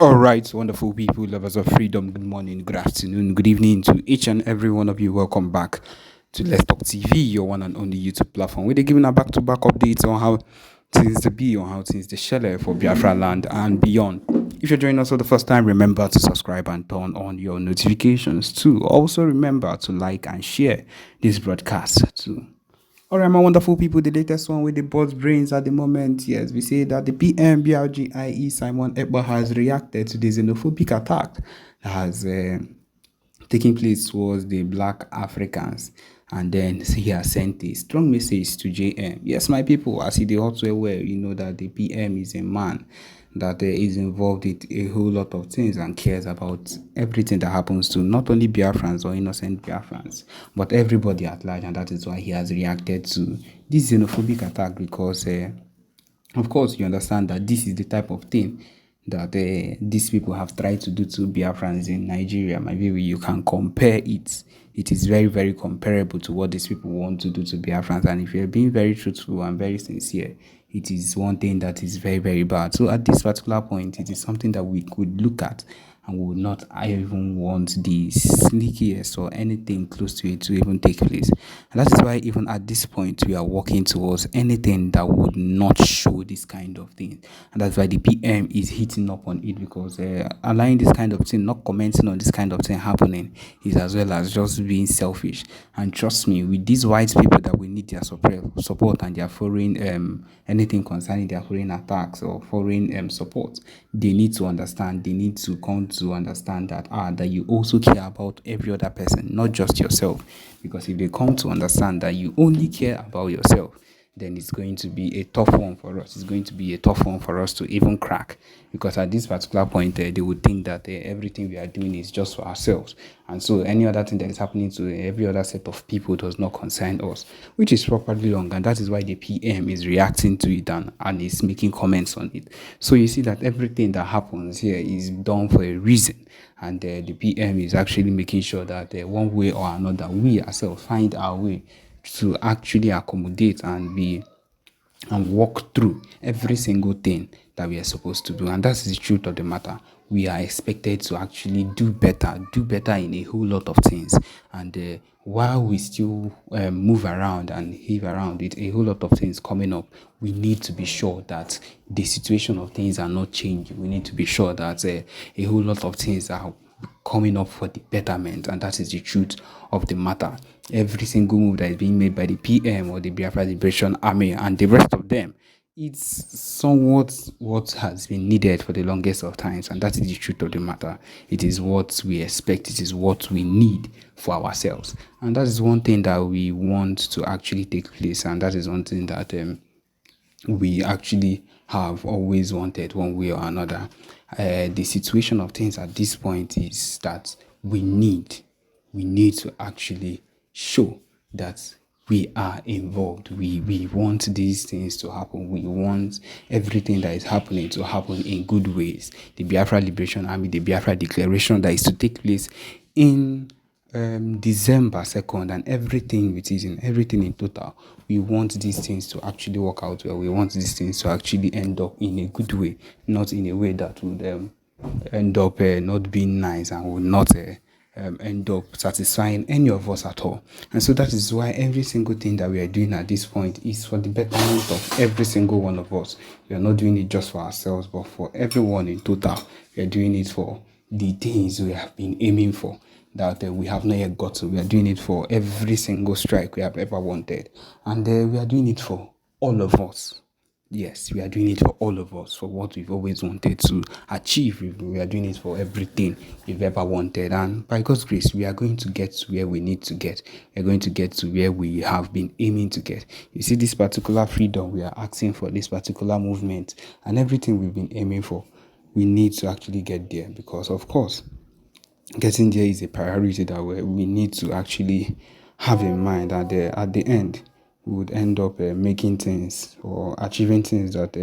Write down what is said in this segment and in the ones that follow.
All right, wonderful people, lovers of freedom. Good morning, good afternoon, good evening to each and every one of you. Welcome back to Let's Talk TV, your one and only YouTube platform. We're giving a back-to-back updates on how things to be, on how things to shell for Biafra land and beyond. If you're joining us for the first time, remember to subscribe and turn on your notifications too. Also, remember to like and share this broadcast too. All right, my wonderful people, the latest one with the boss brains at the moment. Yes, we say that the PM BLGIE Simon Ekpa has reacted to the xenophobic attack that has taken place towards the black Africans. And then he has sent a strong message to JM. Yes, my people, as he also well, you know that the PM is a man that is involved in a whole lot of things and cares about everything that happens to not only Biafrans or innocent Biafrans, but everybody at large. And that is why he has reacted to this xenophobic attack because, of course, you understand that this is the type of thing that these people have tried to do to Biafrans in Nigeria. Maybe you can compare it. It is very, very comparable to what these people want to do to Biafrans. And if you're being very truthful and very sincere, it is one thing that is very, very bad. So at this particular point, it is something that we could look at and would not even want the sneakiest or anything close to it to even take place. And that is why even at this point, we are working towards anything that would not show this kind of thing. And that's why the PM is hitting up on it because allowing this kind of thing, not commenting on this kind of thing happening is as well as just being selfish. And trust me, with these white people that we need their support and their foreign, anything concerning their foreign attacks or foreign support, they need to understand, they need to come to understand that you also care about every other person, not just yourself. Because if they come to understand that you only care about yourself, then it's going to be a tough one for us. It's going to be a tough one for us to even crack. Because at this particular point, they would think that everything we are doing is just for ourselves. And so any other thing that is happening to every other set of people does not concern us, which is properly wrong. And that is why the PM is reacting to it and is making comments on it. So you see that everything that happens here is done for a reason. And the PM is actually making sure that one way or another, we ourselves find our way to actually accommodate and walk through every single thing that we are supposed to do. And that's the truth of the matter. We are expected to actually do better in a whole lot of things. And while we still move around and heave around with a whole lot of things coming up, we need to be sure that the situation of things are not changing. We need to be sure that a whole lot of things are coming up for the betterment, and that is the truth of the matter. Every single move that is being made by the PM or the Biafra Liberation Army and the rest of them, it's somewhat what has been needed for the longest of times, and that is the truth of the matter. It is what we expect, it is what we need for ourselves, and that is one thing that we want to actually take place, and that is one thing that we actually have always wanted one way or another. The situation of things at this point is that we need to actually show that we are involved. We want these things to happen. We want everything that is happening to happen in good ways. The Biafra Liberation Army, the Biafra Declaration that is to take place in December 2nd, and everything in total, we want these things to actually work out well. We want these things to actually end up in a good way, not in a way that would end up not being nice and would not end up satisfying any of us at all. And so that is why every single thing that we are doing at this point is for the betterment of every single one of us. We are not doing it just for ourselves, but for everyone in total. We are doing it for the things we have been aiming for that we have not yet got to. We are doing it for every single strike we have ever wanted. And we are doing it for all of us. Yes, we are doing it for all of us, for what we've always wanted to achieve. We are doing it for everything we've ever wanted. And by God's grace, we are going to get to where we need to get. We are going to get to where we have been aiming to get. You see, this particular freedom we are asking for, this particular movement, and everything we've been aiming for, we need to actually get there because, of course, getting there is a priority that we need to actually have in mind. That at the end, we would end up making things or achieving things that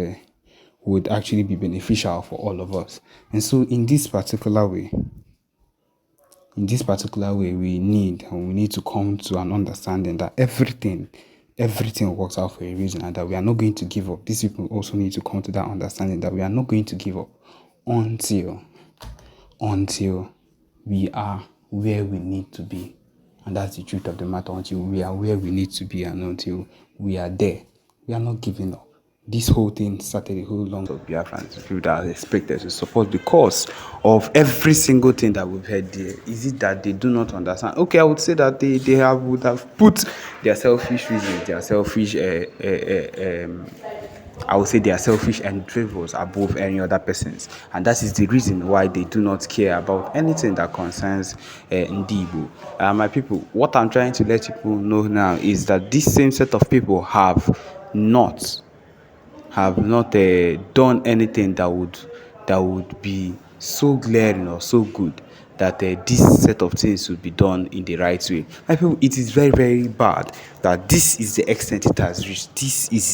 would actually be beneficial for all of us. And so in this particular way, we need to come to an understanding that everything works out for a reason, and that we are not going to give up. These people also need to come to that understanding that we are not going to give up until until we are where we need to be. And that's the truth of the matter. Until we are where we need to be and until we are there, we are not giving up. This whole thing started a whole long of Biafrans, people that are expected to support the cause of every single thing that we've heard there. Is it that they do not understand? Okay, I would say that would have put their selfish reasons, their selfish I would say they are selfish endeavors above any other persons, and that is the reason why they do not care about anything that concerns Ndibo. My people, what I'm trying to let people know now is that this same set of people not have not done anything that would be so glaring or so good that this set of things should be done in the right way. I feel it is very, very bad that this is the extent it has reached.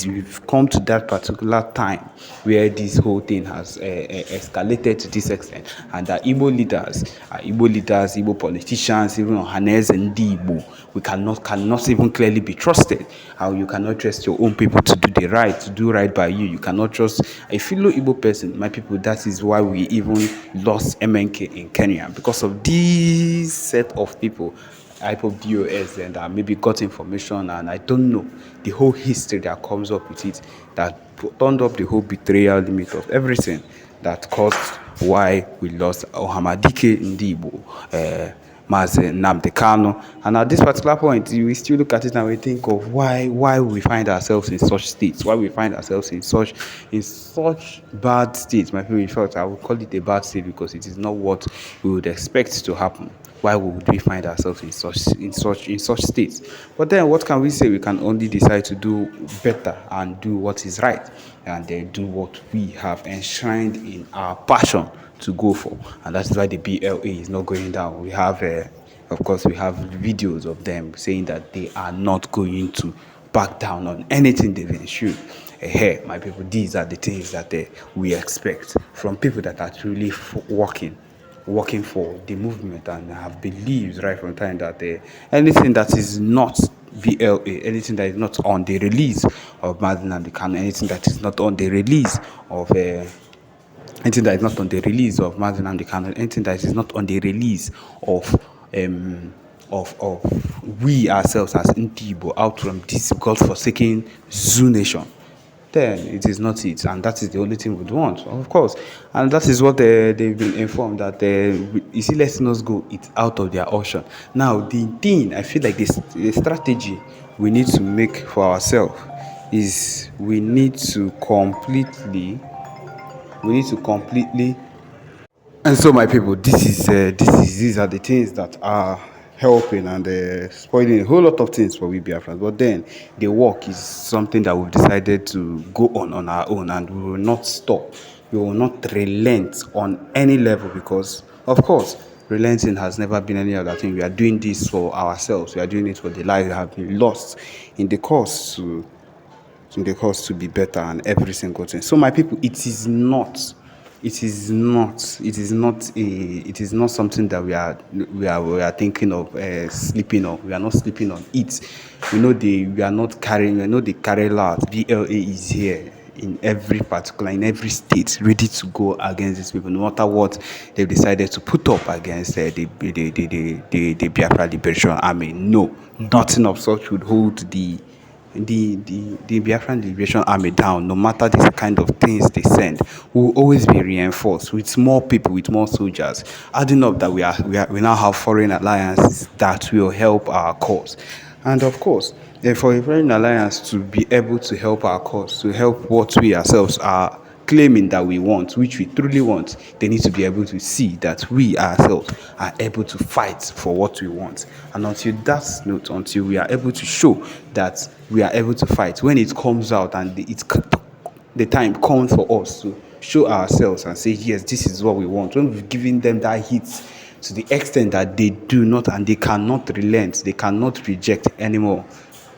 We've come to that particular time where this whole thing has escalated to this extent, and that Igbo leaders, Igbo politicians, even Ohanes and Igbo, we cannot even clearly be trusted. How you cannot trust your own people to do right by you. You cannot trust a fellow Igbo person. My people, that is why we even lost MNK in Kenya, because of this set of people, IPOBOS, and maybe got information, and I don't know the whole history that comes up with it, that turned up the whole betrayal limit of everything that caused why we lost Ohamadike Ndibo, Mazi Nnamdi Kanu. And at this particular point, we still look at it and we think of why we find ourselves in such states, why we find ourselves in such bad states. My people, in fact, I would call it a bad state because it is not what we would expect to happen. Why would we find ourselves in such states? But then, what can we say? We can only decide to do better and do what is right, and then do what we have enshrined in our passion to go for. And that's why the B.L.A is not going down. We have, of course, we have videos of them saying that they are not going to back down on anything they've ensured. Hey, my people, these are the things that we expect from people that are truly working for the movement and have believed right from time that anything that is not B.L.A, anything that is not on the release of Mazi Nnamdi Kanu, anything that is not on the release of anything that is not on the release of Mazi Nnamdi Kanu, anything that is not on the release of we ourselves as Ndibo out from this godforsaken Zoo nation, then it is not it, and that is the only thing we'd want, of course. And that is what they've been informed that you see, letting us go, it's out of their ocean. Now, the thing I feel like the strategy we need to make for ourselves is we need to completely. And so, my people, these are the things that are helping and spoiling a whole lot of things for we Biafrans. But then the work is something that we've decided to go on our own, and we will not stop. We will not relent on any level, because, of course, relenting has never been any other thing. We are doing this for ourselves. We are doing it for the lives that have been lost in the course to be better and every single thing. So, my people, it is not something that we are thinking of sleeping on. We are not sleeping on it. We are not carrying. They carry out. B.L.A is here in every state, ready to go against these people, no matter what they've decided to put up against the Biafra Liberation Army. No, nothing of such would hold the Biafran Liberation Army down. No matter the kind of things they send, will always be reinforced with more people, with more soldiers. Adding up that we now have foreign alliances that will help our cause, and of course, for a foreign alliance to be able to help our cause, to help what we ourselves are claiming that we want, which we truly want, they need to be able to see that we ourselves are able to fight for what we want. And until we are able to show that we are able to fight, when it comes out and the time comes for us to show ourselves and say, yes, this is what we want, when we've given them that hit to the extent that they do not and they cannot relent, they cannot reject anymore,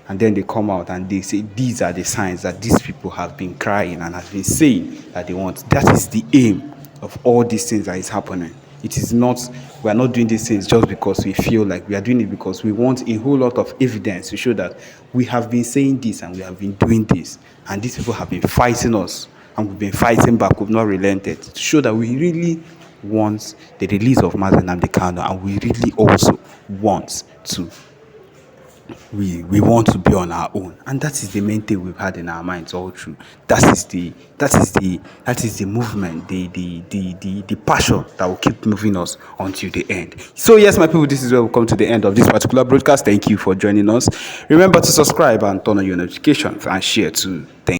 and then they come out and they say these are the signs that these people have been crying and have been saying that they want. That is the aim of all these things that is happening. It is not, we are not doing these things just because we feel like we are doing it, because we want a whole lot of evidence to show that we have been saying this and we have been doing this, and these people have been fighting us and we've been fighting back, we've not relented, to show that we really wants the release of Mazi Nnamdi Kanu, and we really also want to we want to be on our own, and that is the main thing we've had in our minds all through. That is the movement, the passion that will keep moving us until the end. So yes, my people, this is where we come to the end of this particular broadcast. Thank you for joining us. Remember to subscribe and turn on your notifications and share too. Thank